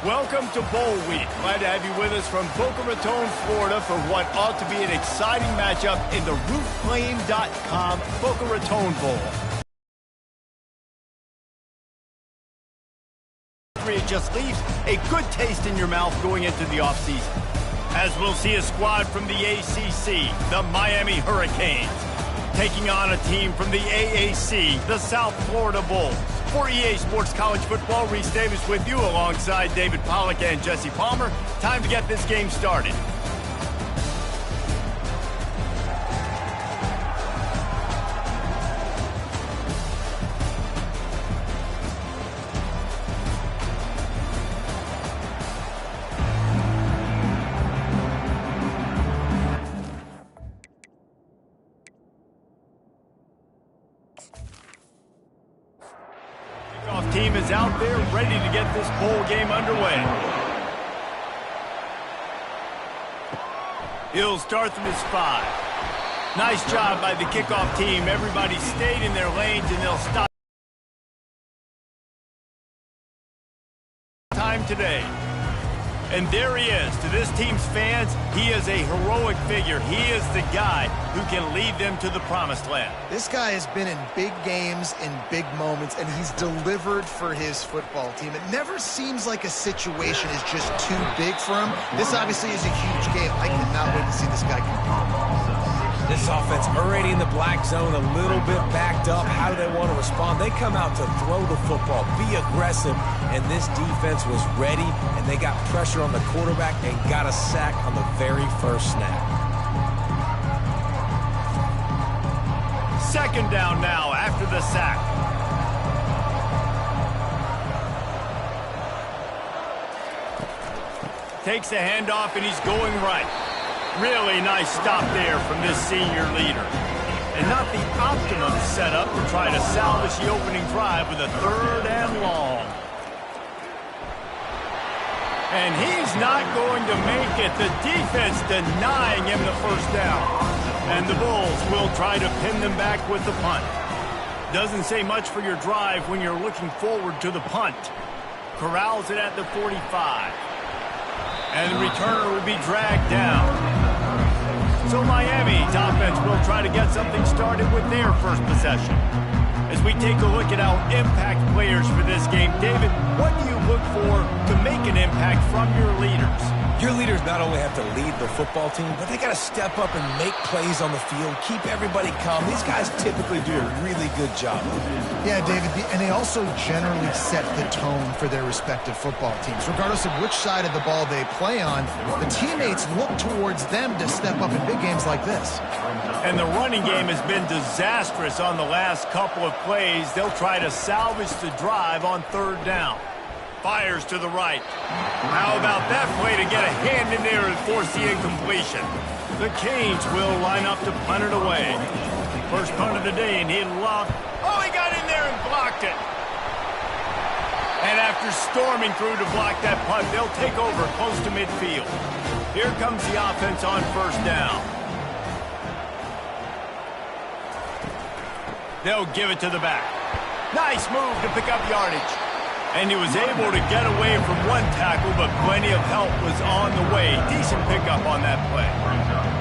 Welcome to Bowl Week. Glad to have you with us from Boca Raton, Florida for what ought to be an exciting matchup in the roofclaim.com Boca Raton Bowl. It just leaves a good taste in your mouth going into the offseason. As we'll see a squad from the ACC, the Miami Hurricanes, taking on a team from the AAC, the South Florida Bulls. For EA Sports College Football, Reese Davis with you alongside David Pollack and Jesse Palmer. Time to get this game started. Team is out there ready to get this bowl game underway. He'll start from his 5. Nice job by the kickoff team. Everybody stayed in their lanes and they'll stop time today. And there he is. To this team's fans, he is a heroic figure. He is the guy who can lead them to the promised land. This guy has been in big games, in big moments, and he's delivered for his football team. It never seems like a situation is just too big for him. This obviously is a huge game. I cannot wait to see this guy compete. This offense already in the black zone, a little bit backed up. How do they want to respond? They come out to throw the football, be aggressive, and this defense was ready, and they got pressure on the quarterback and got a sack on the very first snap. Second down now after the sack. Takes the handoff, and he's going right. Really nice stop there from this senior leader. And not the optimum setup to try to salvage the opening drive with a 3rd and long. And he's not going to make it. The defense denying him the first down. And the Bulls will try to pin them back with the punt. Doesn't say much for your drive when you're looking forward to the punt. Corrals it at the 45. And the returner will be dragged down. So Miami's offense will try to get something started with their first possession. As we take a look at our impact players for this game, David, what do you look for to make an impact from your leaders? Your leaders not only have to lead the football team, but they got to step up and make plays on the field, keep everybody calm. These guys typically do a really good job. Yeah, David, and they also generally set the tone for their respective football teams. Regardless of which side of the ball they play on, the teammates look towards them to step up in big games like this. And the running game has been disastrous on the last couple of plays. They'll try to salvage the drive on 3rd down. Fires to the right. How about that play to get a hand in there and force the incompletion? The Canes will line up to punt it away. First punt of the day, and he lobbed. Oh, he got in there and blocked it. And after storming through to block that punt, they'll take over close to midfield. Here comes the offense on 1st down. They'll give it to the back. Nice move to pick up yardage. And he was able to get away from one tackle, but plenty of help was on the way. Decent pickup on that play.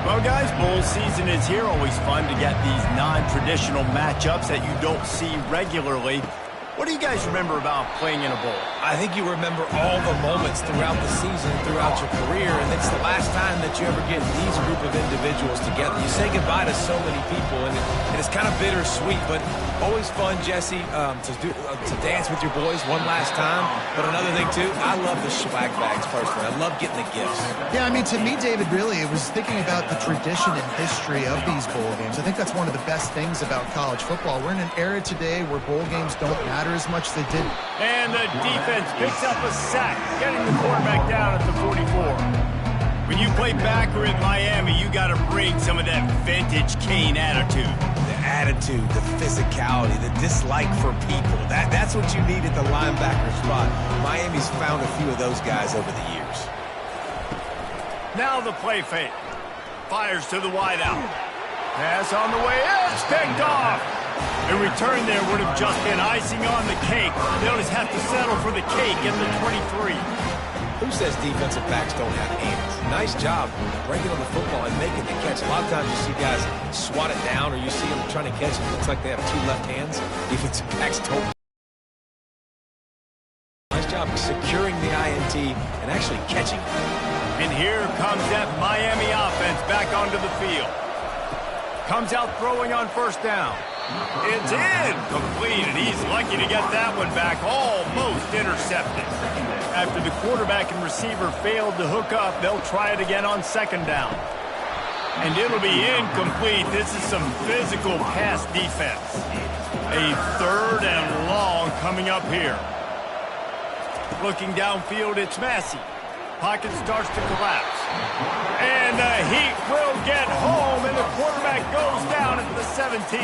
Well, guys, bowl season is here. Always fun to get these non-traditional matchups that you don't see regularly. What do you guys remember about playing in a bowl? I think you remember all the moments throughout the season, throughout your career, and it's the last time that you ever get these group of individuals together. You say goodbye to so many people, and it's kind of bittersweet, but always fun, Jesse, to dance with your boys one last time. But another thing, too, I love the swag bags personally. I love getting the gifts. Yeah, I mean, to me, David, really, it was thinking about the tradition and history of these bowl games. I think that's one of the best things about college football. We're in an era today where bowl games don't matter as much as they did. And the defense picks up a sack, getting the quarterback down at the 44. When you play backer in Miami, you got to bring some of that vintage Cane attitude. The attitude, the physicality, the dislike for people. That's what you need at the linebacker spot. Miami's found a few of those guys over the years. Now the play fake. Fires to the wideout. Pass on the way. It's picked off. A return there would have just been icing on the cake. They'll just have to settle for the cake at the 23. Who says defensive backs don't have hands? Nice job breaking on the football and making the catch. A lot of times you see guys swat it down, or you see them trying to catch it. It looks like they have two left hands. Defensive backs don't. Nice job securing the INT and actually catching it. And here comes that Miami offense back onto the field. Comes out throwing on first down. It's incomplete, and he's lucky to get that one back, almost intercepted. After the quarterback and receiver failed to hook up, they'll try it again on second down. And it'll be incomplete. This is some physical pass defense. A third and long coming up here. Looking downfield, it's Massey. Pocket starts to collapse. And the Heat will get home, and the quarterback goes down at the 17.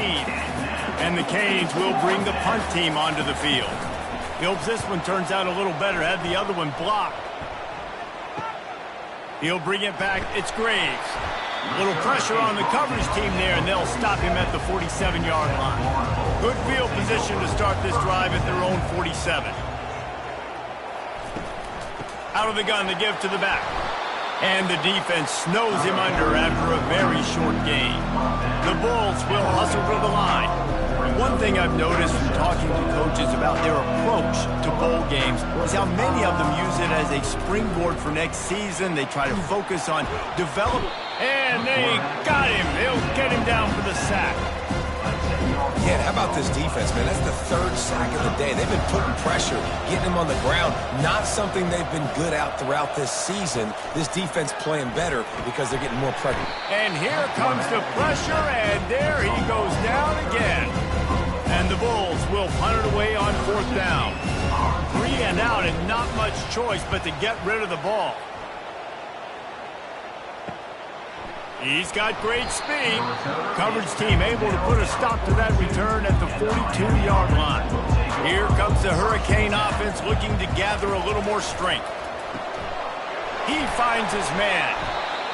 And the Canes will bring the punt team onto the field. He hopes this one turns out a little better. Had the other one blocked. He'll bring it back. It's Graves. A little pressure on the coverage team there, and they'll stop him at the 47-yard line. Good field position to start this drive at their own 47. Out of the gun, they give to the back. And the defense snows him under after a very short gain. The Bulls will hustle to the line. One thing I've noticed from talking to coaches about their approach to bowl games is how many of them use it as a springboard for next season. They try to focus on develop. And they got him. They'll get him down for the sack. Yeah, how about this defense, man? That's the third sack of the day. They've been putting pressure, getting him on the ground. Not something they've been good at throughout this season. This defense playing better because they're getting more pressure. And here comes the pressure, and there he goes down again. And the Bulls will punt it away on fourth down. 3 and out, and not much choice but to get rid of the ball. He's got great speed. Coverage team able to put a stop to that return at the 42-yard line. Here comes the Hurricane offense looking to gather a little more strength. He finds his man.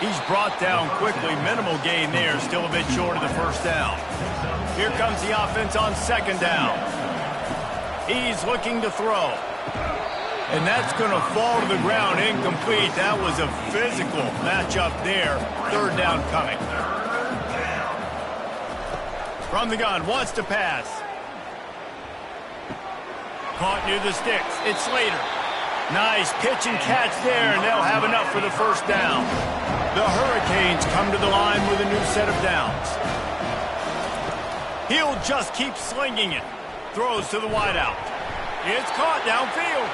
He's brought down quickly. Minimal gain there. Still a bit short of the first down. Here comes the offense on second down. He's looking to throw. And that's going to fall to the ground incomplete. That was a physical matchup there. Third down coming. From the gun, wants to pass. Caught near the sticks. It's Slater. Nice pitch and catch there, and they'll have enough for the first down. The Hurricanes come to the line with a new set of downs. He'll just keep slinging it. Throws to the wideout. It's caught downfield.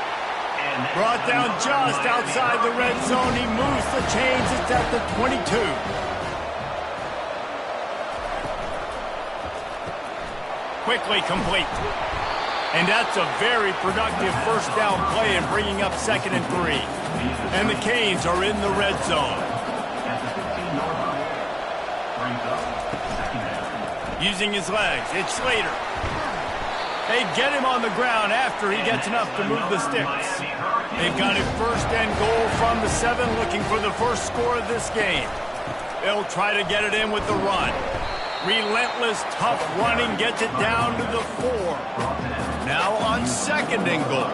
Brought down just outside the red zone. He moves the chains. It's at the 22. Quickly complete. And that's a very productive first down play in bringing up 2nd and 3. And the Canes are in the red zone. Using his legs, it's Slater. They get him on the ground after he gets enough to move the sticks. They've got it 1st and goal from the 7, looking for the first score of this game. They'll try to get it in with the run. Relentless, tough running gets it down to the 4. Now on 2nd and goal.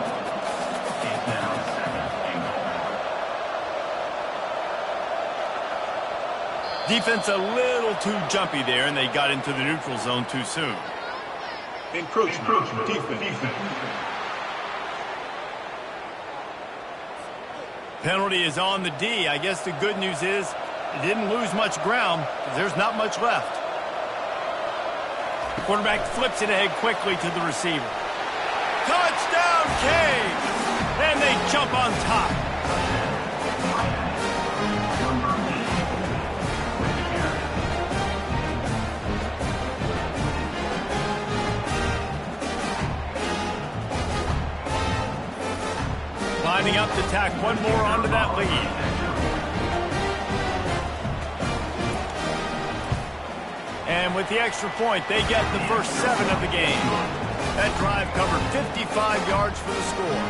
Defense a little too jumpy there, and they got into the neutral zone too soon. Encroachment. Defense. Penalty is on the D. I guess the good news is it didn't lose much ground because there's not much left. Quarterback flips it ahead quickly to the receiver. Touchdown, Canes! And they jump on top. Lining up to tack one more onto that lead. And with the extra point, they get the first 7 of the game. That drive covered 55 yards for the score.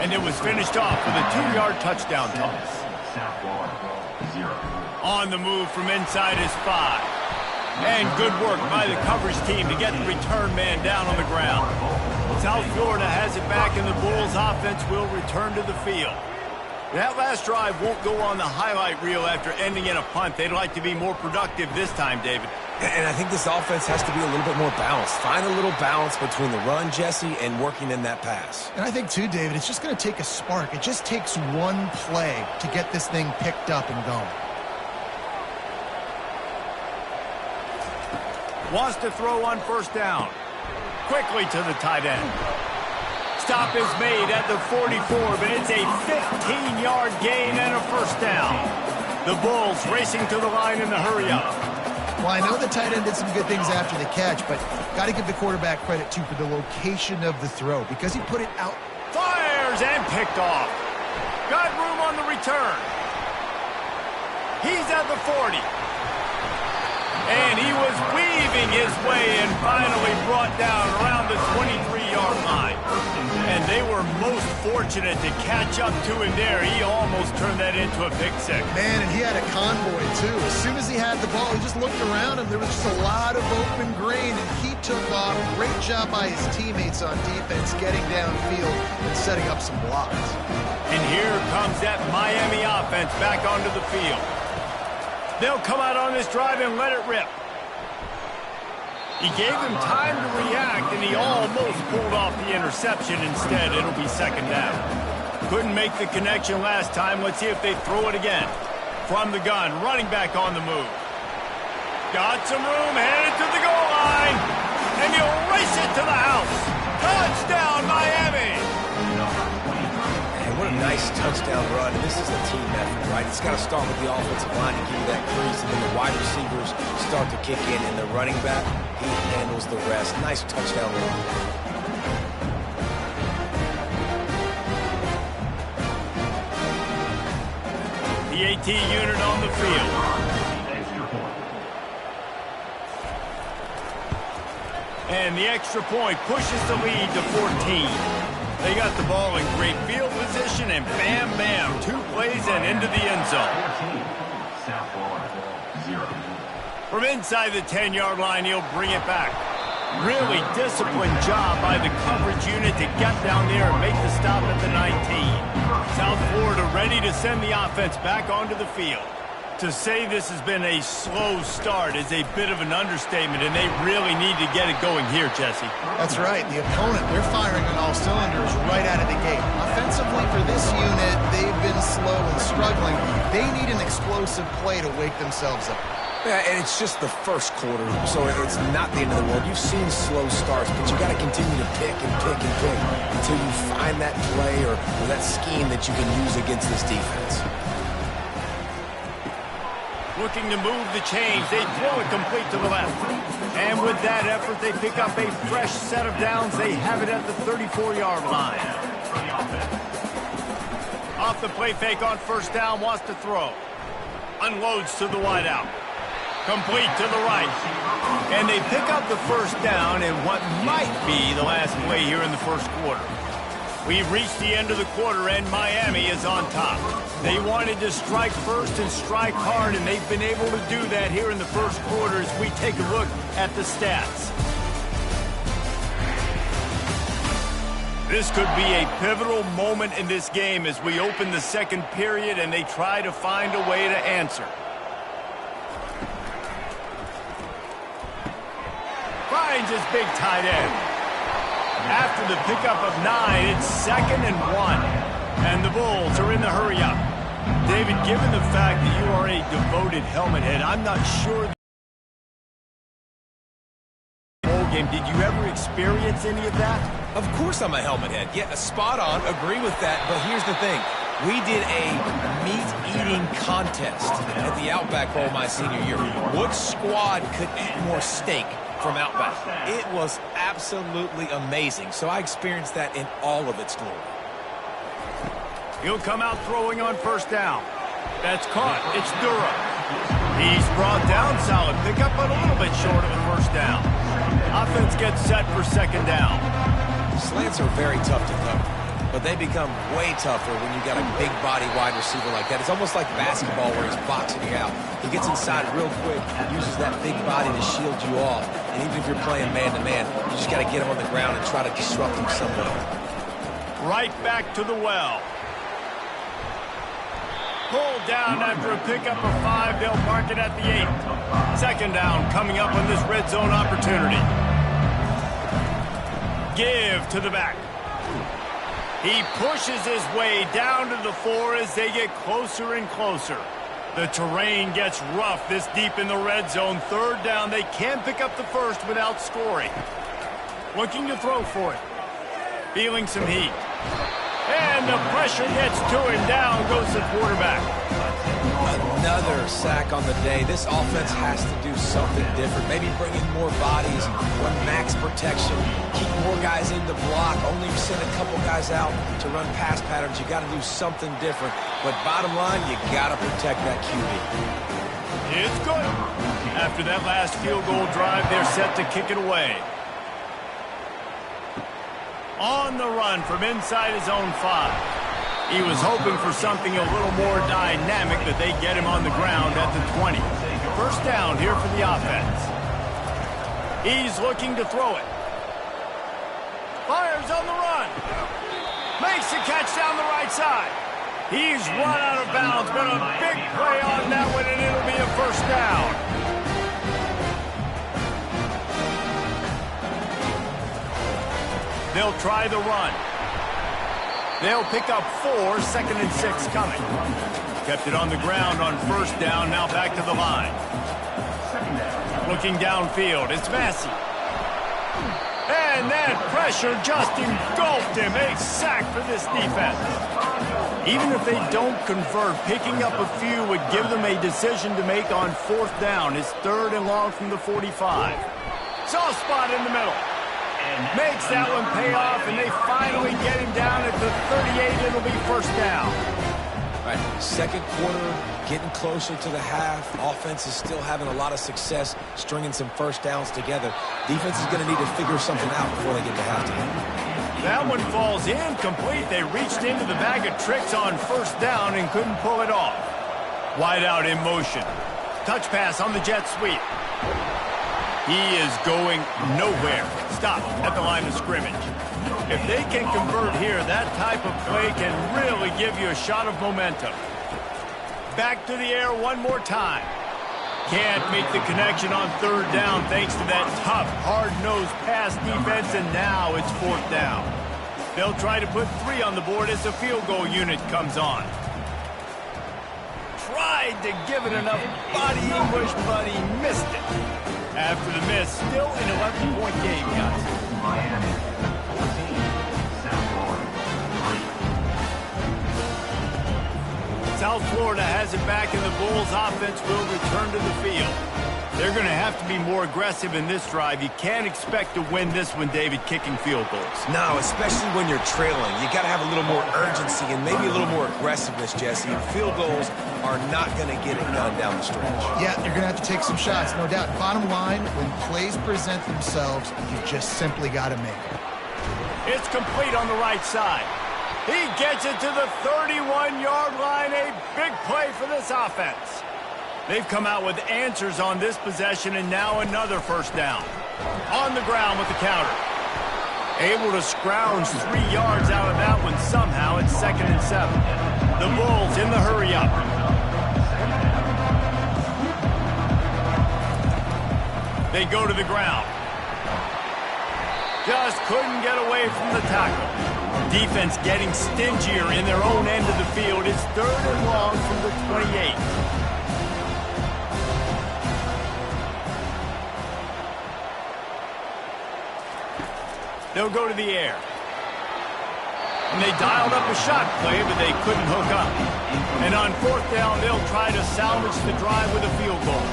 And it was finished off with a 2-yard touchdown toss. On the move from inside is 5. And good work by the coverage team to get the return man down on the ground. South Florida has it back, and the Bulls offense will return to the field. That last drive won't go on the highlight reel after ending in a punt. They'd like to be more productive this time, David. And I think this offense has to be a little bit more balanced. Find a little balance between the run, Jesse, and working in that pass. And I think, too, David, it's just going to take a spark. It just takes one play to get this thing picked up and going. Wants to throw on first down. Quickly to the tight end. Stop is made at the 44, but it's a 15-yard gain and a first down. The Bulls racing to the line in the hurry-up. Well, I know the tight end did some good things after the catch, but got to give the quarterback credit, too, for the location of the throw because he put it out. Fires and picked off. Got room on the return. He's at the 40. And he was weaving his way and finally brought down around the 23-yard line. And they were most fortunate to catch up to him there. He almost turned that into a pick six. Man, and he had a convoy, too. As soon as he had the ball, he just looked around him. There was just a lot of open grain, and he took off. Great job by his teammates on defense, getting downfield and setting up some blocks. And here comes that Miami offense back onto the field. They'll come out on this drive and let it rip. He gave them time to react, and he almost pulled off the interception. Instead, it'll be second down. Couldn't make the connection last time. Let's see if they throw it again. From the gun, running back on the move. Got some room, headed to the goal line, and he'll race it to the house. Touchdown, Miami! What a nice touchdown run, and this is a team effort, right? It's got to start with the offensive line to give you that crease, and then the wide receivers start to kick in, and the running back, he handles the rest. Nice touchdown run. The AT unit on the field. And the extra point pushes the lead to 14. They got the ball in great field position, and bam, bam, 2 plays and into the end zone. From inside the 10-yard line, he'll bring it back. Really disciplined job by the coverage unit to get down there and make the stop at the 19. South Florida ready to send the offense back onto the field. To say this has been a slow start is a bit of an understatement, and they really need to get it going here, Jesse. That's right. The opponent, they're firing on all cylinders right out of the gate. Offensively for this unit, they've been slow and struggling. They need an explosive play to wake themselves up. Yeah, and it's just the first quarter, so it's not the end of the world. You've seen slow starts, but you got to continue to pick and pick and pick until you find that play or that scheme that you can use against this defense. Looking to move the chains. They throw it complete to the left. And with that effort, they pick up a fresh set of downs. They have it at the 34-yard line. Off the play fake on first down, wants to throw. Unloads to the wideout. Complete to the right. And they pick up the first down in what might be the last play here in the first quarter. We've reached the end of the quarter, and Miami is on top. They wanted to strike first and strike hard, and they've been able to do that here in the first quarter as we take a look at the stats. This could be a pivotal moment in this game as we open the second period and they try to find a way to answer. Finds his big tight end. After the pickup of 9, it's 2nd and 1. And the Bulls are in the hurry-up. David, given the fact that you are a devoted helmet head, I'm not sure bowl game, did you ever experience any of that? Of course I'm a helmet head. Yeah, spot on. Agree with that. But here's the thing. We did a meat-eating contest at the Outback Bowl my senior year. What squad could eat more steak from Outback? It was absolutely amazing. So I experienced that in all of its glory. He'll come out throwing on first down. That's caught. It's Dura. He's brought down. Solid pickup, but a little bit short of a first down. Offense gets set for second down. Slants are very tough to cover, but they become way tougher when you got a big body wide receiver like that. It's almost like basketball where he's boxing you out. He gets inside real quick, uses that big body to shield you off. And even if you're playing man-to-man, you just got to get him on the ground and try to disrupt him somewhere. Right back to the well. Pulled down after a pickup of 5. They'll mark it at the 8. Second down coming up on this red zone opportunity. Give to the back. He pushes his way down to the 4 as they get closer and closer. The terrain gets rough this deep in the red zone. Third down, they can't pick up the first without scoring. Looking to throw for it. Feeling some heat. And the pressure gets to him. Down goes the quarterback. Another sack on the day. This offense has to do something different. Maybe bring in more bodies, run max protection, keep more guys in the block, only send a couple guys out to run pass patterns. You got to do something different. But bottom line, you got to protect that QB. It's good. After that last field goal drive, they're set to kick it away. On the run from inside his own 5. He was hoping for something a little more dynamic, but they get him on the ground at the 20. First down here for the offense. He's looking to throw it. Fires on the run. Makes the catch down the right side. He's run out of bounds, but a big play on that one, and it'll be a first down. They'll try the run. They'll pick up 4, second and 6 coming. Kept it on the ground on first down, now back to the line. Looking downfield, it's Massey. And that pressure just engulfed him. A sack for this defense. Even if they don't convert, picking up a few would give them a decision to make on fourth down. It's 3rd and long from the 45. Soft spot in the middle. Makes that one pay off, and they finally get him down at the 38. It'll be first down. Right. Second quarter, getting closer to the half. Offense is still having a lot of success stringing some first downs together. Defense is going to need to figure something out before they get to halftime. That one falls incomplete. They reached into the bag of tricks on first down and couldn't pull it off. Wide out in motion. Touch pass on the jet sweep. He is going nowhere. Stop at the line of scrimmage. If they can convert here, that type of play can really give you a shot of momentum. Back to the air one more time. Can't make the connection on third down thanks to that tough, hard-nosed pass defense, and now it's fourth down. They'll try to put 3 on the board as the field goal unit comes on. Tried to give it enough body English, but he missed it. After the miss, still an 11-point game, guys. South Florida has it back, and the Bulls offense will return to the field. They're going to have to be more aggressive in this drive. You can't expect to win this one, David, kicking field goals. No, especially when you're trailing. You got to have a little more urgency and maybe a little more aggressiveness, Jesse. Field goals are not going to get it done down the stretch. Yeah, you're going to have to take some shots, no doubt. Bottom line, when plays present themselves, you just simply got to make it. It's complete on the right side. He gets it to the 31-yard line. A big play for this offense. They've come out with answers on this possession, and now another first down. On the ground with the counter. Able to scrounge 3 yards out of that one somehow. It's 2nd and 7. The Bulls in the hurry-up. They go to the ground. Just couldn't get away from the tackle. Defense getting stingier in their own end of the field. It's 3rd and long from the 28. They'll go to the air. And they dialed up a shot play, but they couldn't hook up. And on fourth down, they'll try to salvage the drive with a field goal.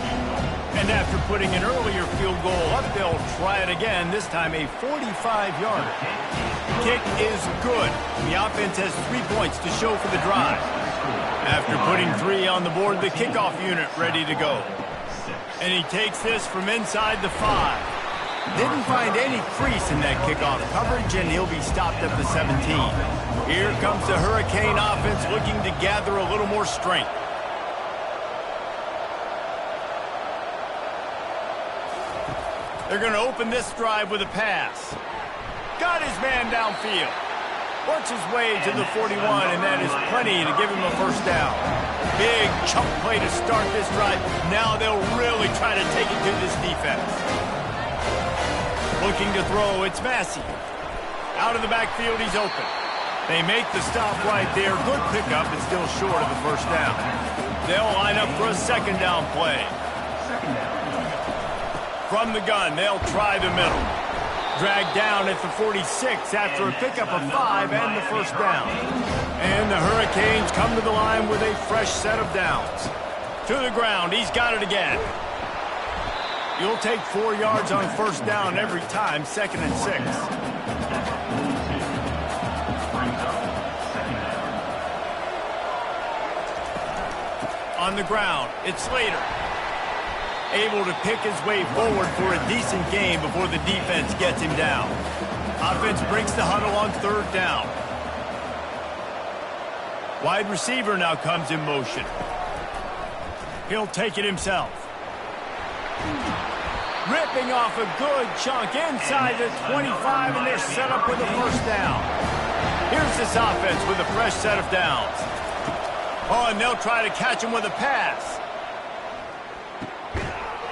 And after putting an earlier field goal up, they'll try it again, this time a 45-yarder. Kick is good. The offense has 3 points to show for the drive. After putting 3 on the board, the kickoff unit ready to go. And he takes this from inside the 5. Didn't find any crease in that kickoff coverage, and he'll be stopped at the 17. Here comes the Hurricane offense looking to gather a little more strength. They're going to open this drive with a pass. Got his man downfield. Works his way to the 41, and that is plenty to give him a first down. Big chunk play to start this drive. Now they'll really try to take it to this defense. Looking to throw, it's Massey. Out of the backfield, he's open. They make the stop right there. Good pickup, but still short of the first down. They'll line up for a second down play. From the gun, they'll try the middle. Dragged down at the 46 after a pickup of 5 and the first down. And the Hurricanes come to the line with a fresh set of downs. To the ground, he's got it again. You'll take 4 yards on first down every time, 2nd and 6. On the ground, it's Slater. Able to pick his way forward for a decent game before the defense gets him down. Offense breaks the huddle on 3rd down. Wide receiver now comes in motion. He'll take it himself. Ripping off a good chunk inside the 25, and they're set up with a first down. Here's this offense with a fresh set of downs. Oh, and they'll try to catch him with a pass.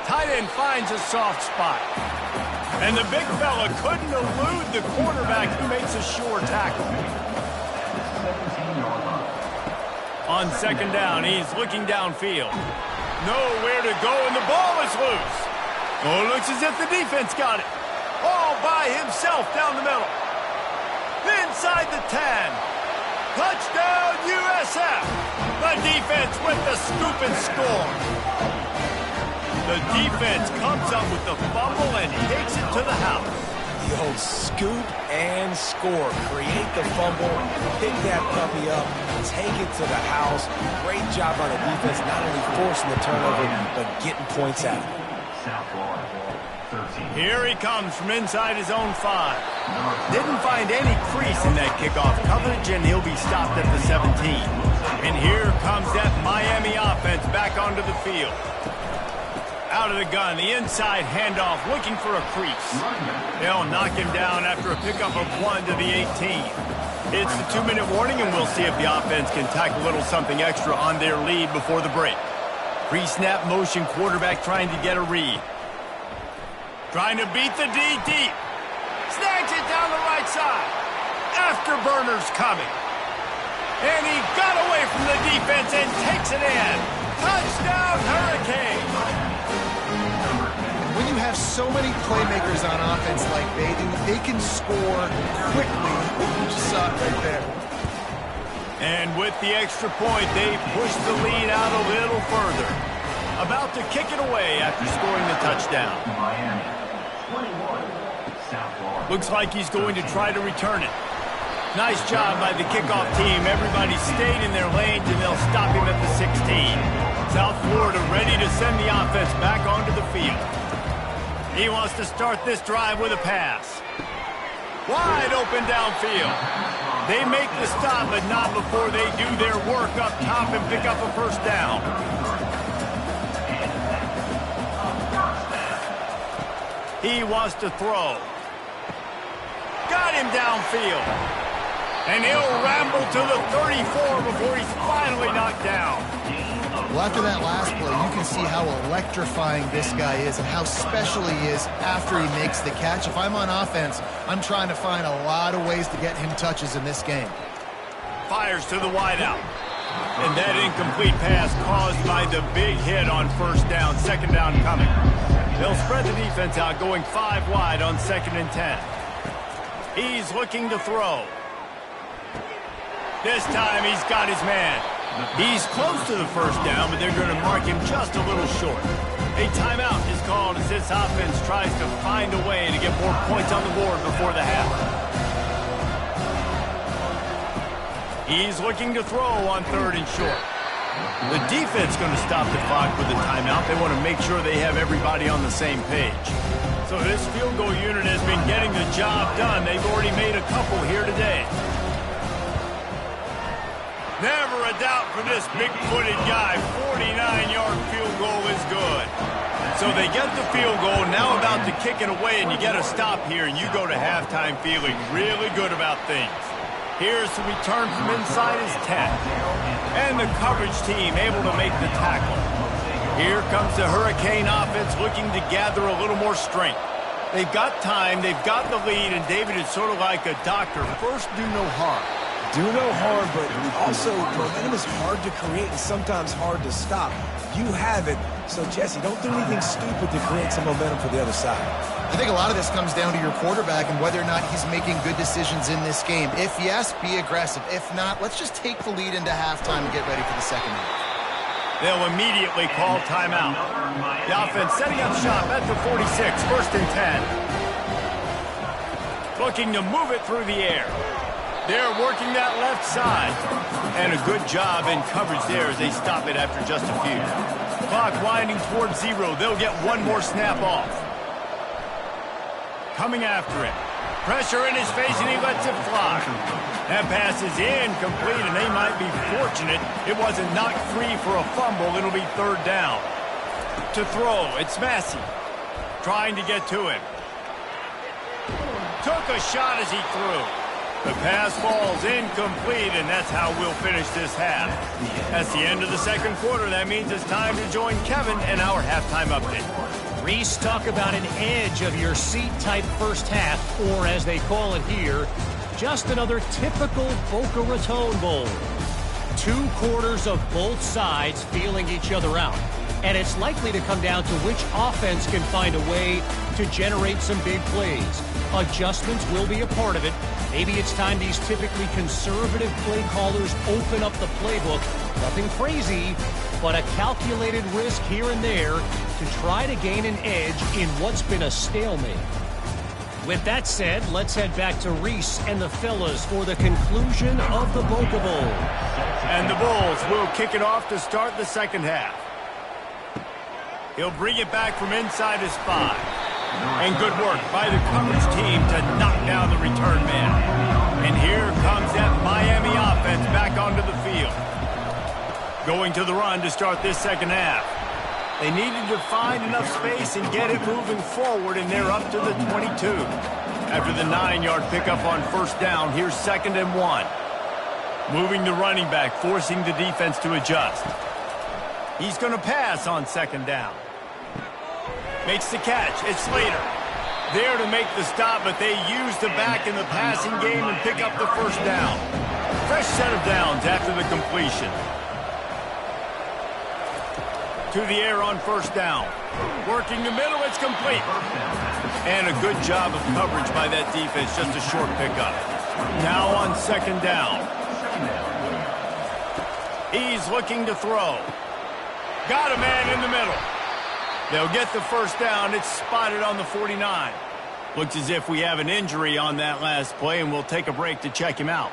Tight end finds a soft spot. And the big fella couldn't elude the quarterback who makes a sure tackle. On 2nd down, he's looking downfield. Nowhere to go, and the ball is loose. Oh, it looks as if the defense got it. All by himself down the middle. Inside the 10. Touchdown, USF. The defense with the scoop and score. The defense comes up with the fumble and takes it to the house. The old scoop and score. Create the fumble, pick that puppy up, take it to the house. Great job on the defense, not only forcing the turnover, but getting points out of it. Here he comes from inside his own 5. Didn't find any crease in that kickoff coverage, and he'll be stopped at the 17. And here comes that Miami offense back onto the field. Out of the gun, the inside handoff, looking for a crease. They'll knock him down after a pickup of 1 to the 18. It's the 2-minute warning, and we'll see if the offense can tack a little something extra on their lead before the break. Pre-snap motion, quarterback trying to get a read. Trying to beat the D deep. Snags it down the right side. Afterburner's coming. And he got away from the defense and takes it in. Touchdown, Hurricane. When you have so many playmakers on offense like they do, they can score quickly. You just saw it right there. And with the extra point, they push the lead out a little further. About to kick it away after scoring the touchdown. Looks like he's going to try to return it. Nice job by the kickoff team. Everybody stayed in their lanes, and they'll stop him at the 16. South Florida ready to send the offense back onto the field. He wants to start this drive with a pass. Wide open downfield. They make the stop, but not before they do their work up top and pick up a first down. He wants to throw. Got him downfield. And he'll ramble to the 34 before he's finally knocked down. Well, after that last play, you can see how electrifying this guy is and how special he is after he makes the catch. If I'm on offense, I'm trying to find a lot of ways to get him touches in this game. Fires to the wideout. And that incomplete pass caused by the big hit on first down. 2nd down coming. They'll spread the defense out, going 5 wide on 2nd and 10. He's looking to throw. This time he's got his man. He's close to the first down, but they're going to mark him just a little short. A timeout is called as this offense tries to find a way to get more points on the board before the half. He's looking to throw on 3rd and short. The defense going to stop the clock with a timeout. They want to make sure they have everybody on the same page. So this field goal unit has been getting the job done. They've already made a couple here today. Never a doubt for this big-footed guy. 49-yard field goal is good. So they get the field goal, now about to kick it away, and you get a stop here, and you go to halftime feeling really good about things. Here's the return from inside his 10. And the coverage team able to make the tackle. Here comes the Hurricane offense looking to gather a little more strength. They've got time, they've got the lead, and David is sort of like a doctor. First, do no harm. Do no harm, but also momentum is hard to create and sometimes hard to stop. You have it. So, Jesse, don't do anything stupid to create some momentum for the other side. I think a lot of this comes down to your quarterback and whether or not he's making good decisions in this game. If yes, be aggressive. If not, let's just take the lead into halftime and get ready for the second half. They'll immediately call timeout. The offense setting up shop at the 46, first and 10. Looking to move it through the air. They're working that left side. And a good job in coverage there as they stop it after just a few. Clock winding towards 0. They'll get one more snap off. Coming after it. Pressure in his face, and he lets it fly. That pass is incomplete, and they might be fortunate it wasn't knocked free for a fumble. It'll be third down. To throw, it's Massey. Trying to get to him. Took a shot as he threw. The pass falls incomplete, and that's how we'll finish this half. That's the end of the second quarter. That means it's time to join Kevin and our halftime update. Reese, talk about an edge of your seat type first half, or as they call it here, just another typical Boca Raton Bowl. 2 quarters of both sides feeling each other out. And it's likely to come down to which offense can find a way to generate some big plays. Adjustments will be a part of it. Maybe it's time these typically conservative play callers open up the playbook. Nothing crazy, but a calculated risk here and there to try to gain an edge in what's been a stalemate. With that said, let's head back to Reese and the fellas for the conclusion of the Boca Bowl. And the Bulls will kick it off to start the second half. He'll bring it back from inside his 5. And good work by the coverage team to knock down the return man. And here comes that Miami offense back onto the field. Going to the run to start this second half. They needed to find enough space and get it moving forward, and they're up to the 22. After the 9-yard pickup on first down, here's 2nd and 1. Moving the running back, forcing the defense to adjust. He's going to pass on 2nd down. Makes the catch. It's Slater. There to make the stop, but they use the back in the passing game and pick up the first down. Fresh set of downs after the completion. To the air on first down. Working the middle, it's complete. And a good job of coverage by that defense, just a short pickup. Now on 2nd down. He's looking to throw. Got a man in the middle. They'll get the first down. It's spotted on the 49. Looks as if we have an injury on that last play, and we'll take a break to check him out.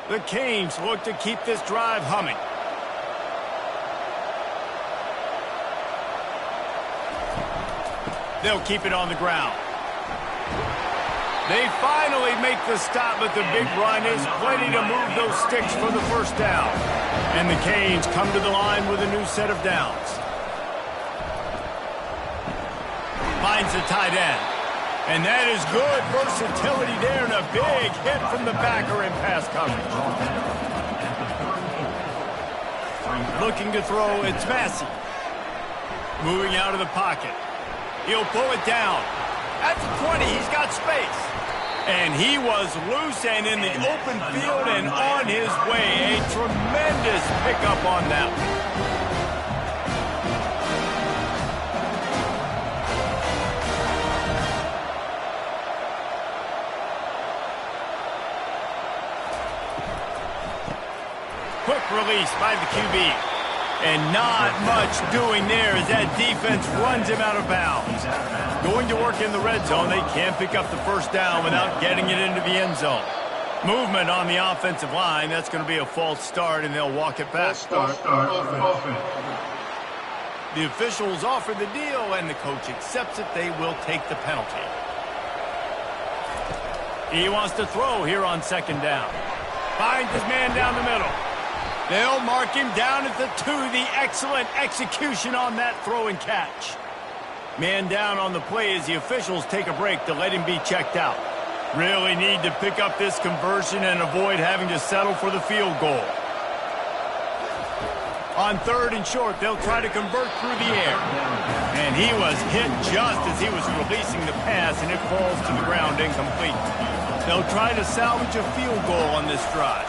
The Canes look to keep this drive humming. They'll keep it on the ground. They finally make the stop, but the big run is plenty to move those sticks for the first down. And the Canes come to the line with a new set of downs. Finds the tight end. And that is good versatility there, and a big hit from the backer in pass coverage. Looking to throw, it's Massey. Moving out of the pocket. He'll pull it down. At the 20, he's got space. And he was loose and in the open field and on his way. A tremendous pickup on that one. Quick release by the QB. And not much doing there as that defense runs him out of bounds. Going to work in the red zone. They can't pick up the first down without getting it into the end zone. Movement on the offensive line. That's going to be a false start, and they'll walk it back. The officials offer the deal, and the coach accepts it. They will take the penalty. He wants to throw here on 2nd down. Finds his man down the middle. They'll mark him down at the 2. The excellent execution on that throw and catch. Man down on the play as the officials take a break to let him be checked out. Really need to pick up this conversion and avoid having to settle for the field goal. On 3rd and short, they'll try to convert through the air. And he was hit just as he was releasing the pass, and it falls to the ground incomplete. They'll try to salvage a field goal on this drive.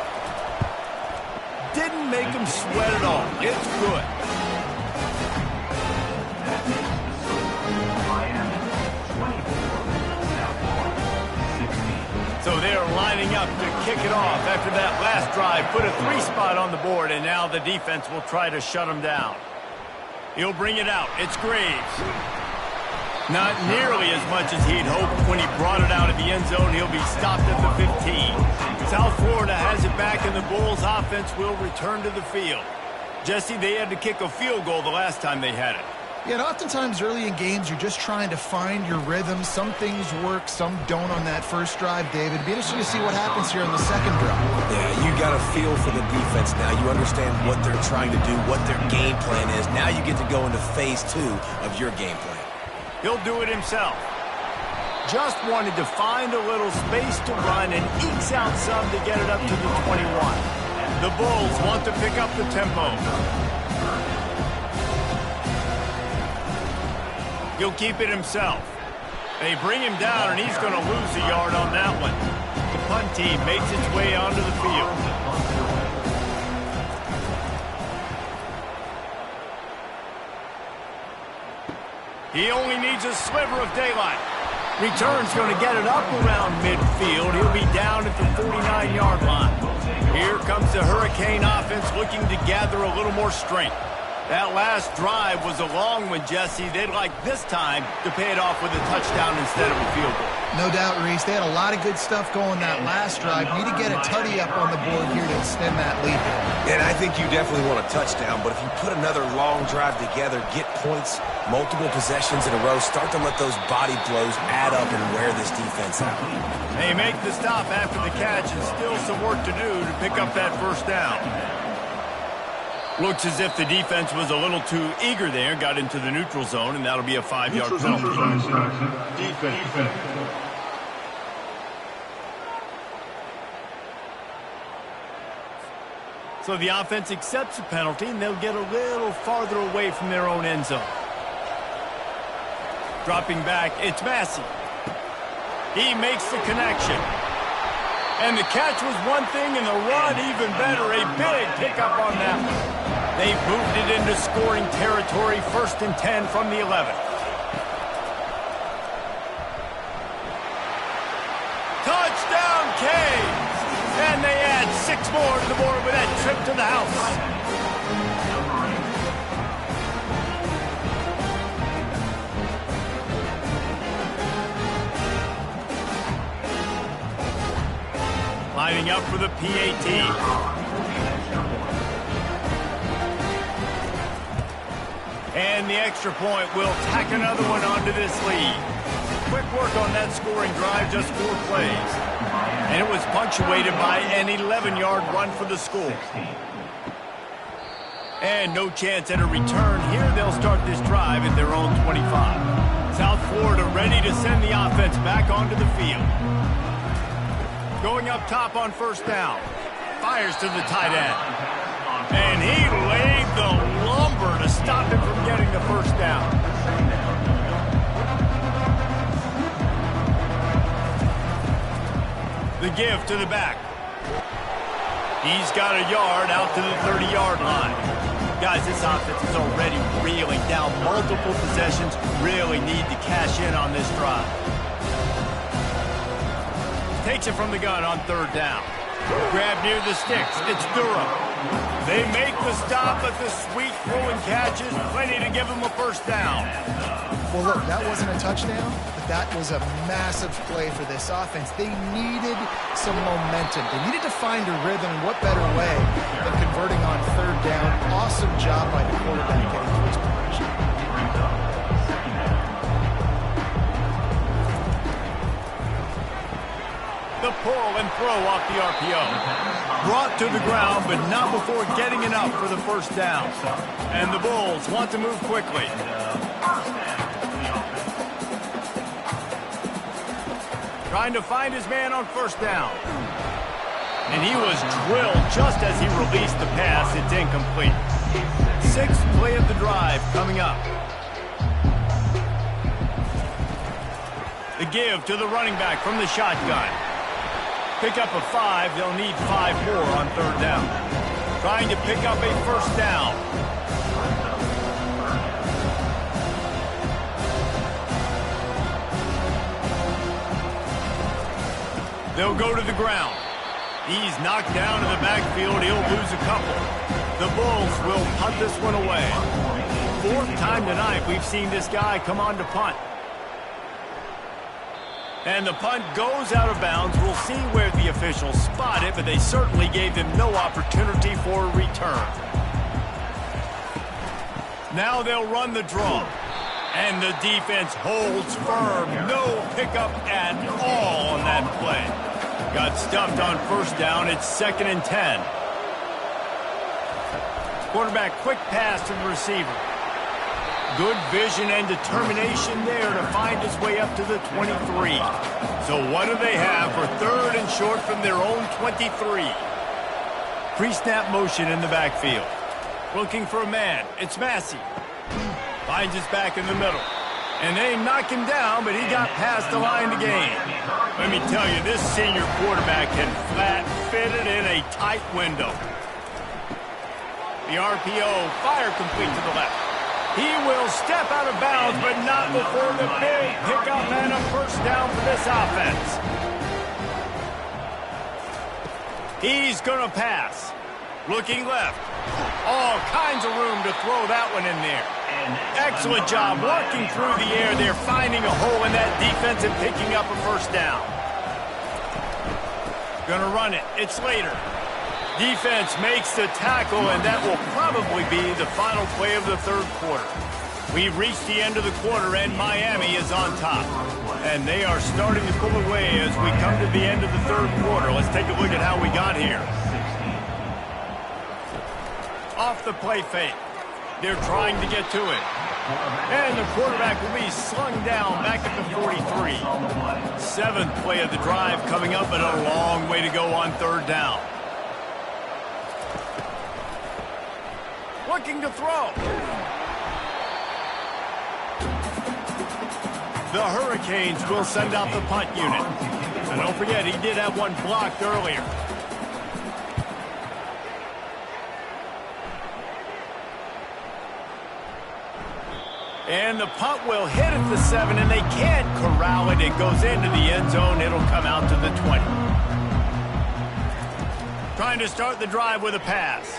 Didn't make him sweat at all. It's good. So they're lining up to kick it off after that last drive. Put a 3 spot on the board, and now the defense will try to shut him down. He'll bring it out. It's Graves. Not nearly as much as he'd hoped when he brought it out of the end zone. He'll be stopped at the 15. South Florida has it back, and the Bulls offense will return to the field. Jesse, they had to kick a field goal the last time they had it. Yeah, and oftentimes early in games, you're just trying to find your rhythm. Some things work, some don't on that first drive, David. It'd be interesting to see what happens here on the second drive. Yeah, you got a feel for the defense now. You understand what they're trying to do, what their game plan is. Now you get to go into phase 2 of your game plan. He'll do it himself. Just wanted to find a little space to run and ekes out some to get it up to the 21. The Bulls want to pick up the tempo. He'll keep it himself. They bring him down, and he's going to lose a yard on that one. The punt team makes its way onto the field. He only needs a sliver of daylight. Return's going to get it up around midfield. He'll be down at the 49-yard line. Here comes the Hurricane offense looking to gather a little more strength. That last drive was a long one, Jesse. They'd like this time to pay it off with a touchdown instead of a field goal. No doubt, Reese. They had a lot of good stuff going that last drive. Need to get a tutty up on the board here to extend that lead. And I think you definitely want a touchdown, but if you put another long drive together, get points, multiple possessions in a row, start to let those body blows add up and wear this defense out. They make the stop after the catch, and still some work to do to pick up that first down. Looks as if the defense was a little too eager there, got into the neutral zone, and that'll be a 5-yard penalty. Defense. So the offense accepts the penalty, and they'll get a little farther away from their own end zone. Dropping back, it's Massey. He makes the connection. And the catch was one thing, and the run even better. A big pickup on that one. They've moved it into scoring territory, 1st and 10 from the 11. Touchdown, Canes! And they add 6 more to the board with that trip to the house. Lining up for the PAT. And the extra point will tack another one onto this lead. Quick work on that scoring drive, just 4 plays. And it was punctuated by an 11-yard run for the school. And no chance at a return here. They'll start this drive at their own 25. South Florida ready to send the offense back onto the field. Going up top on 1st down. Fires to the tight end. And he laid the lumber to stop him from getting the 1st down. The give to the back. He's got a yard out to the 30-yard line. Guys, this offense is already reeling down multiple possessions. Really need to cash in on this drive. Takes it from the gun on 3rd down. Grab near the sticks. It's Durham. They make the stop, but the sweet throwing catch is plenty to give them a 1st down. Well, look, that wasn't a touchdown, but that was a massive play for this offense. They needed some momentum. They needed to find a rhythm, and what better way than converting on 3rd down. Awesome job by the quarterback getting to his progression. The pull and throw off the RPO. Brought to the ground, but not before getting enough for the 1st down. And the Bulls want to move quickly. Trying to find his man on first down. And he was drilled just as he released the pass. It's incomplete. Sixth play of the drive coming up. The give to the running back from the shotgun. Pick up a 5. They'll need 5 more on third down. Trying to pick up a first down. They'll go to the ground. He's knocked down in the backfield. He'll lose a couple. The Bulls will punt this one away. Fourth time tonight we've seen this guy come on to punt. And the punt goes out of bounds. We'll see where the officials spot it, but they certainly gave him no opportunity for a return. Now they'll run the draw. And the defense holds firm. No pickup at all on that play. Got stuffed on first down. It's 2nd and 10. Quarterback quick pass to the receiver. Good vision and determination there to find his way up to the 23. So what do they have for third and short from their own 23? Pre-snap motion in the backfield. Looking for a man. It's Massey. Finds his back in the middle. And they knock him down, but he got past the line to gain. Let me tell you, this senior quarterback can flat fit it in a tight window. The RPO, fire complete to the left. He will step out of bounds, but not before the big pickup and a first down for this offense. He's going to pass. Looking left. All kinds of room to throw that one in there. Excellent job working through the air. They're finding a hole in that defense and picking up a first down. Gonna run it. It's Slater. Defense makes the tackle, and that will probably be the final play of the third quarter. We've reached the end of the quarter, and Miami is on top. And they are starting to pull away as we come to the end of the third quarter. Let's take a look at how we got here. Off the play fake. They're trying to get to it. And the quarterback will be slung down back at the 43. 7th play of the drive coming up, but a long way to go on third down. Looking to throw. The Hurricanes will send out the punt unit. And don't forget, he did have one blocked earlier. And the punt will hit at the 7, and they can't corral it. It goes into the end zone. It'll come out to the 20. Trying to start the drive with a pass.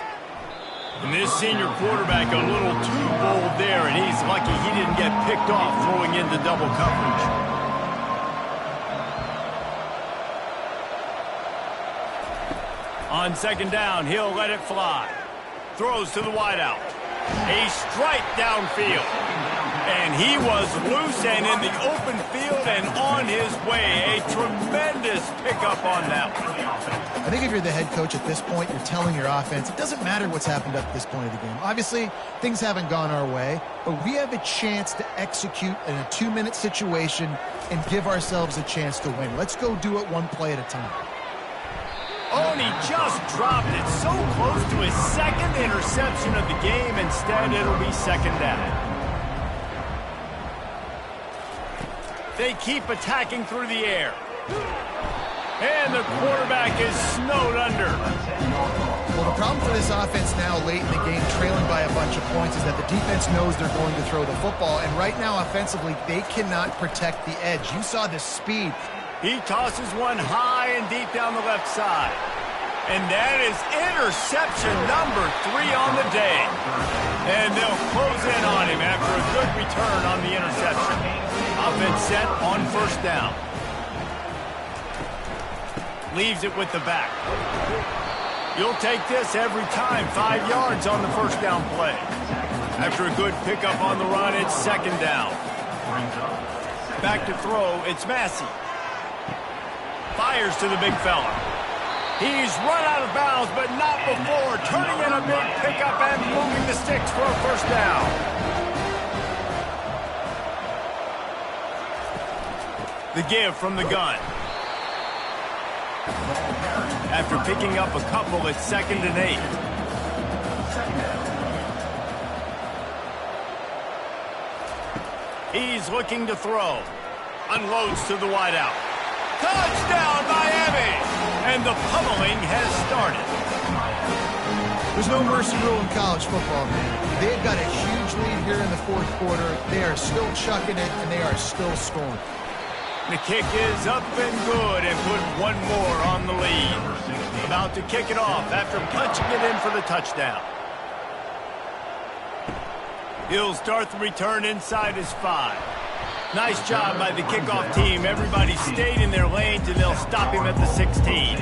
And this senior quarterback a little too bold there, and he's lucky he didn't get picked off throwing into double coverage. On second down, he'll let it fly. Throws to the wideout. A strike downfield. And he was loose and in the open field and on his way. A tremendous pickup on that one. I think if you're the head coach at this point, you're telling your offense, it doesn't matter what's happened up to this point of the game. Obviously, things haven't gone our way, but we have a chance to execute in a 2-minute situation and give ourselves a chance to win. Let's go do it one play at a time. Oh, and he just dropped it so close to his second interception of the game. Instead, it'll be second down. They keep attacking through the air. And the quarterback is snowed under. Well, the problem for this offense now late in the game, trailing by a bunch of points, is that the defense knows they're going to throw the football. And right now, offensively, they cannot protect the edge. You saw the speed. He tosses one high and deep down the left side. And that is interception number 3 on the day. And they'll close in on him after a good return on the interception. Offense set on first down. Leaves it with the back. You'll take this every time. 5 yards on the first down play. After a good pickup on the run, it's second down. Back to throw, it's Massey. Fires to the big fella. He's run out of bounds, but not before. Turning in a big pickup and moving the sticks for a first down. The give from the gun. after picking up a couple at 2nd and 8. He's looking to throw. Unloads to the wideout. Touchdown, Miami! And the pummeling has started. There's no mercy rule in college football, man. They've got a huge lead here in the 4th quarter. They are still chucking it, and they are still scoring. The kick is up and good and put one more on the lead. About to kick it off after punching it in for the touchdown. He'll start the return inside his 5. Nice job by the kickoff team. Everybody stayed in their lanes, and they'll stop him at the 16.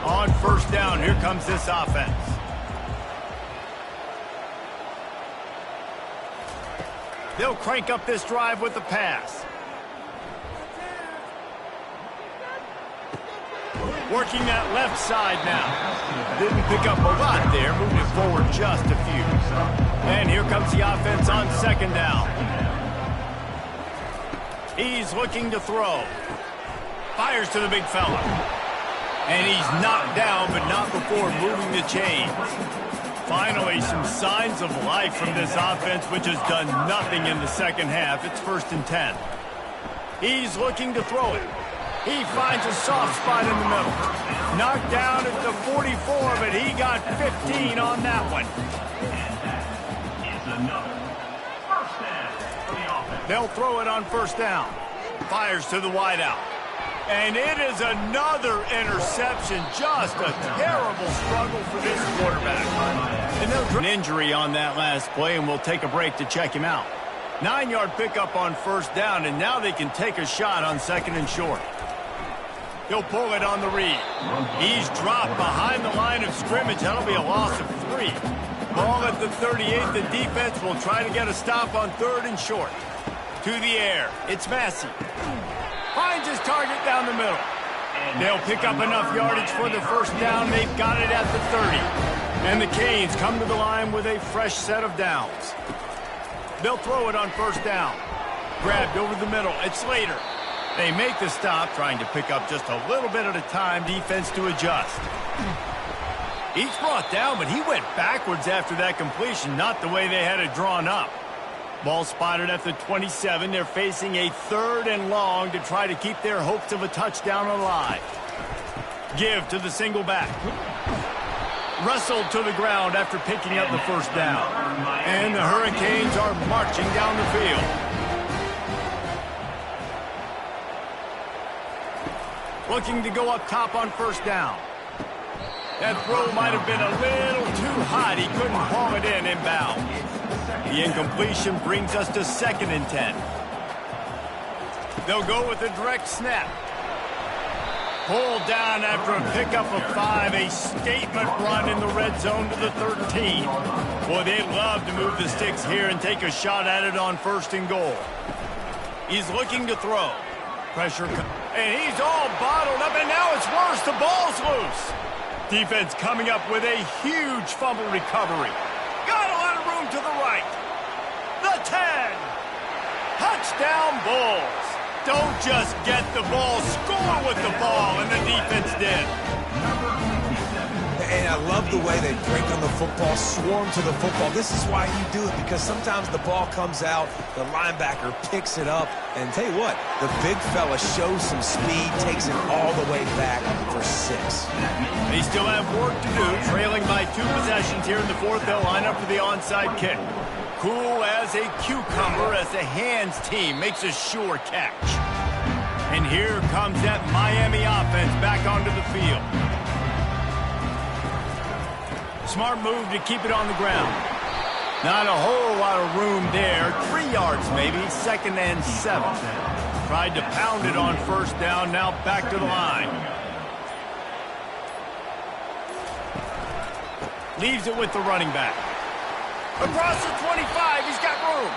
On 1st down, here comes this offense. They'll crank up this drive with the pass. Working that left side now. Didn't pick up a lot there, moving forward just a few. And here comes the offense on 2nd down. He's looking to throw. Fires to the big fella. And he's knocked down, but not before moving the chains. Finally, some signs of life from this offense, which has done nothing in the 2nd half. It's 1st and 10. He's looking to throw it. He finds a soft spot in the middle. Knocked down at the 44, but he got 15 on that one. They'll throw it on 1st down. Fires to the wideout. And it is another interception. Just a terrible struggle for this quarterback. And they'll an injury on that last play, and we'll take a break to check him out. 9-yard pickup on 1st down, and now they can take a shot on 2nd and short. He'll pull it on the read. He's dropped behind the line of scrimmage. That'll be a loss of 3. Ball at the 38. The defense will try to get a stop on 3rd and short. To the air. It's Massey. Finds his target down the middle. They'll pick up enough yardage for the 1st down. They've got it at the 30. And the Canes come to the line with a fresh set of downs. They'll throw it on 1st down. Grabbed over the middle. It's Slater. They make the stop, trying to pick up just a little bit at a time. Defense to adjust. He's brought down, but he went backwards after that completion, not the way they had it drawn up. Ball spotted at the 27. They're facing a 3rd and long to try to keep their hopes of a touchdown alive. Give to the single back. Wrestled to the ground after picking up the 1st down. And the Hurricanes are marching down the field. Looking to go up top on 1st down. That throw might have been a little too hot. He couldn't haul it in inbound. The incompletion brings us to 2nd and 10. They'll go with a direct snap. Pulled down after a pickup of 5. A statement run in the red zone to the 13. Boy, they'd love to move the sticks here and take a shot at it on 1st and goal. He's looking to throw. Pressure, and he's all bottled up, and now it's worse. The ball's loose. Defense coming up with a huge fumble recovery. Got a lot of room to the right. The 10. Touchdown Bulls. Don't just get the ball, score with the ball, and the defense did. And I love the way they break on the football, swarm to the football. This is why you do it, because sometimes the ball comes out, the linebacker picks it up, and tell you what, the big fella shows some speed, takes it all the way back for 6. They still have work to do, trailing by 2 possessions here in the 4th. They'll line up for the onside kick. Cool as a cucumber as the hands team makes a sure catch. And here comes that Miami offense back onto the field. Smart move to keep it on the ground. Not a whole lot of room there. 3 yards maybe, 2nd and 7. Tried to pound it on 1st down, now back to the line. Leaves it with the running back. Across the 25, he's got room.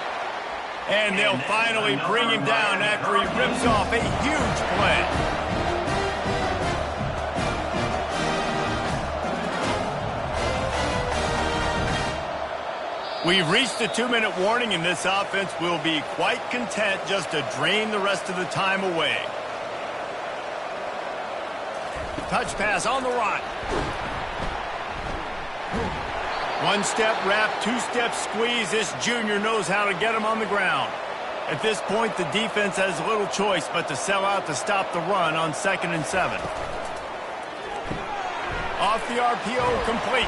And they'll finally bring him down after he rips off a huge play. We've reached the 2-minute warning, and this offense will be quite content just to drain the rest of the time away. Touch pass on the run. One-step wrap, two-step squeeze. This junior knows how to get him on the ground. At this point, the defense has little choice but to sell out to stop the run on 2nd and 7. Off the RPO, complete.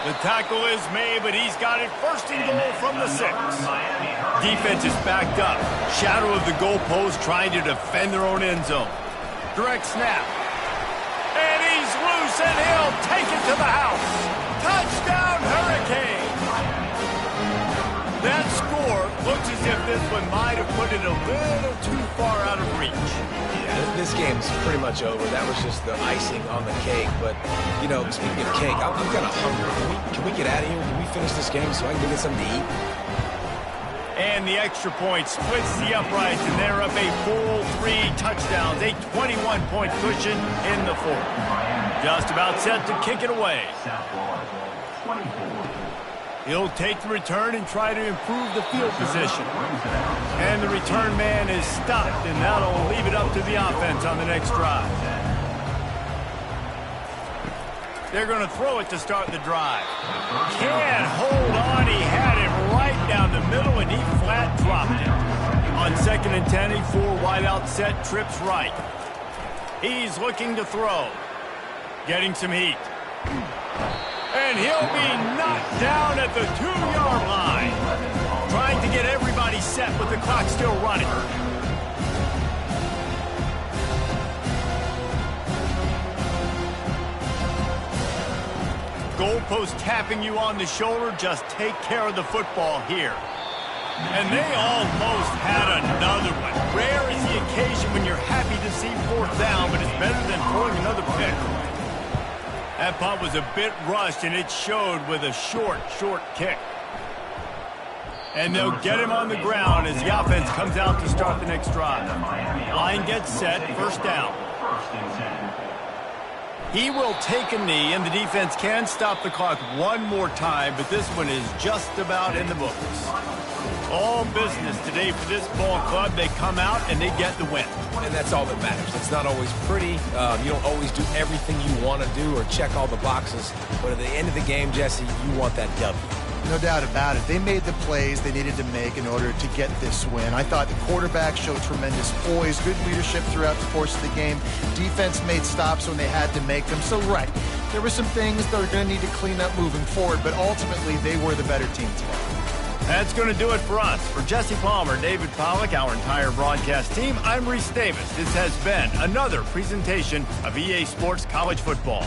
The tackle is made, but he's got it first and goal from the 6. Defense is backed up. Shadow of the goalpost trying to defend their own end zone. Direct snap. And he's loose, and he'll take it to the house. Touchdown, Hurricane! That score looks as if this one might have put it a little too far out of reach. Yeah, this game's pretty much over. That was just the icing on the cake. But, you know, speaking of cake, I'm kind of hungry. Can we get out of here? Can we finish this game so I can get something to eat? And the extra point splits the uprights, and they're up a full 3 touchdowns, a 21-point cushion in the 4th. Just about set to kick it away. He'll take the return and try to improve the field position. And the return man is stopped, and that'll leave it up to the offense on the next drive. They're going to throw it to start the drive. Can't hold on. He had it right down the middle, and he flat dropped it. On 2nd and 10, a 4 wideout set, trips right. He's looking to throw. Getting some heat. And he'll be knocked down at the 2-yard line. Trying to get everybody set with the clock still running. Goalpost tapping you on the shoulder. Just take care of the football here. And they almost had another one. Rare is the occasion when you're happy to see 4th down, but it's better than throwing another pick. That punt was a bit rushed, and it showed with a short kick. And they'll get him on the ground as the offense comes out to start the next drive. Line gets set, 1st down. He will take a knee, and the defense can stop the clock one more time, but this one is just about in the books. All business today for this ball club. They come out and they get the win. And that's all that matters. It's not always pretty. You don't always do everything you want to do or check all the boxes. But at the end of the game, Jesse, you want that W. No doubt about it. They made the plays they needed to make in order to get this win. I thought the quarterback showed tremendous poise, good leadership throughout the course of the game. Defense made stops when they had to make them. So, right, there were some things that are going to need to clean up moving forward, but ultimately they were the better team today. That's going to do it for us. For Jesse Palmer, David Pollack, our entire broadcast team, I'm Reese Davis. This has been another presentation of EA Sports College Football.